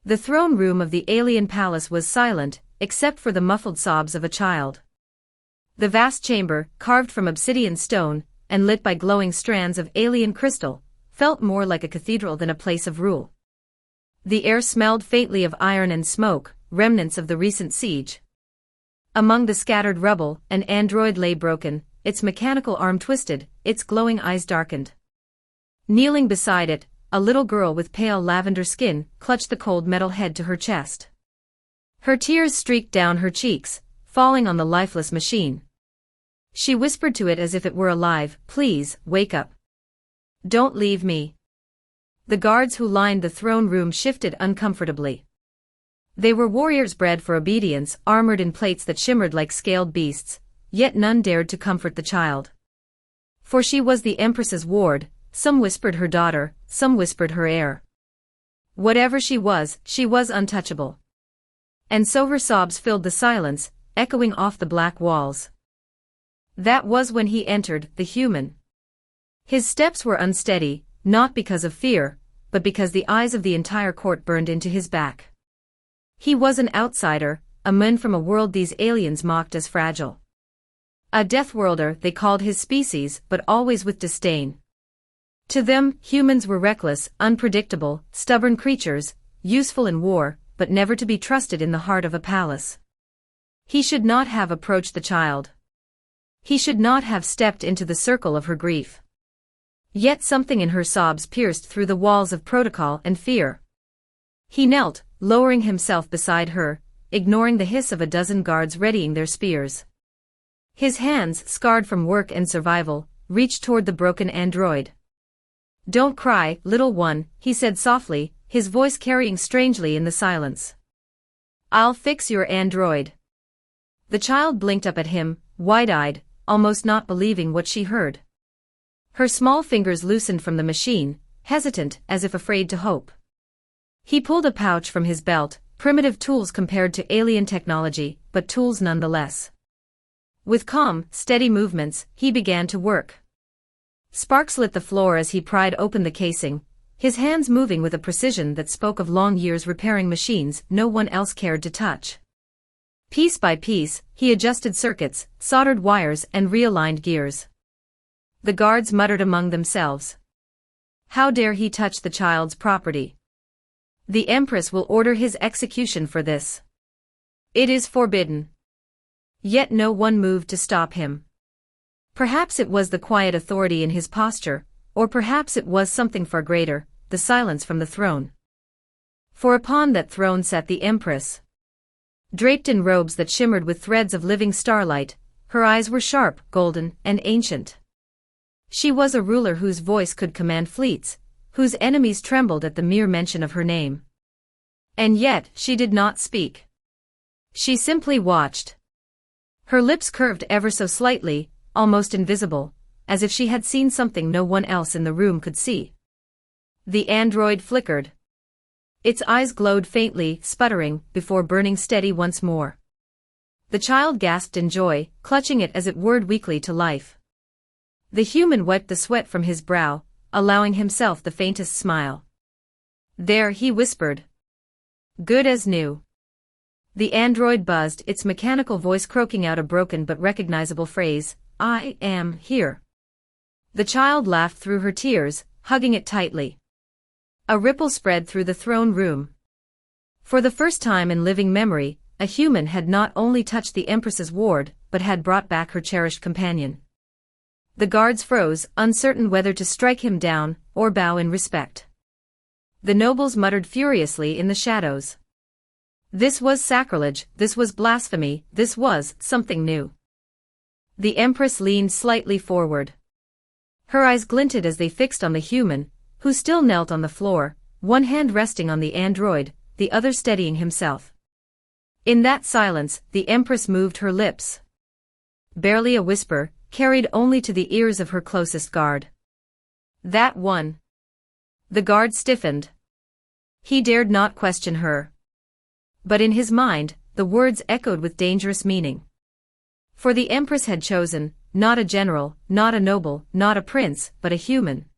The throne room of the alien palace was silent, except for the muffled sobs of a child. The vast chamber, carved from obsidian stone, and lit by glowing strands of alien crystal, felt more like a cathedral than a place of rule. The air smelled faintly of iron and smoke, remnants of the recent siege. Among the scattered rubble, an android lay broken, its mechanical arm twisted, its glowing eyes darkened. Kneeling beside it, a little girl with pale lavender skin clutched the cold metal head to her chest. Her tears streaked down her cheeks, falling on the lifeless machine. She whispered to it as if it were alive, "Please, wake up. Don't leave me." The guards who lined the throne room shifted uncomfortably. They were warriors bred for obedience, armored in plates that shimmered like scaled beasts, yet none dared to comfort the child. For she was the Empress's ward, some whispered her daughter, some whispered her heir. Whatever she was untouchable. And so her sobs filled the silence, echoing off the black walls. That was when he entered, the human. His steps were unsteady, not because of fear, but because the eyes of the entire court burned into his back. He was an outsider, a man from a world these aliens mocked as fragile. A deathworlder, they called his species, but always with disdain. To them, humans were reckless, unpredictable, stubborn creatures, useful in war, but never to be trusted in the heart of a palace. He should not have approached the child. He should not have stepped into the circle of her grief. Yet something in her sobs pierced through the walls of protocol and fear. He knelt, lowering himself beside her, ignoring the hiss of a dozen guards readying their spears. His hands, scarred from work and survival, reached toward the broken android. "Don't cry, little one," he said softly, his voice carrying strangely in the silence. "I'll fix your android." The child blinked up at him, wide-eyed, almost not believing what she heard. Her small fingers loosened from the machine, hesitant, as if afraid to hope. He pulled a pouch from his belt, primitive tools compared to alien technology, but tools nonetheless. With calm, steady movements, he began to work. Sparks lit the floor as he pried open the casing, his hands moving with a precision that spoke of long years repairing machines no one else cared to touch. Piece by piece, he adjusted circuits, soldered wires and realigned gears. The guards muttered among themselves. How dare he touch the child's property? The Empress will order his execution for this. It is forbidden. Yet no one moved to stop him. Perhaps it was the quiet authority in his posture, or perhaps it was something far greater, the silence from the throne. For upon that throne sat the Empress. Draped in robes that shimmered with threads of living starlight, her eyes were sharp, golden, and ancient. She was a ruler whose voice could command fleets, whose enemies trembled at the mere mention of her name. And yet, she did not speak. She simply watched. Her lips curved ever so slightly, almost invisible, as if she had seen something no one else in the room could see. The android flickered. Its eyes glowed faintly, sputtering, before burning steady once more. The child gasped in joy, clutching it as it whirred weakly to life. The human wiped the sweat from his brow, allowing himself the faintest smile. "There," he whispered. "Good as new." The android buzzed, its mechanical voice croaking out a broken but recognizable phrase, "I am here." The child laughed through her tears, hugging it tightly. A ripple spread through the throne room. For the first time in living memory, a human had not only touched the Empress's ward, but had brought back her cherished companion. The guards froze, uncertain whether to strike him down, or bow in respect. The nobles muttered furiously in the shadows. This was sacrilege, this was blasphemy, this was something new. The Empress leaned slightly forward. Her eyes glinted as they fixed on the human, who still knelt on the floor, one hand resting on the android, the other steadying himself. In that silence, the Empress moved her lips. Barely a whisper, carried only to the ears of her closest guard. "That one." The guard stiffened. He dared not question her. But in his mind, the words echoed with dangerous meaning. For the Empress had chosen, not a general, not a noble, not a prince, but a human.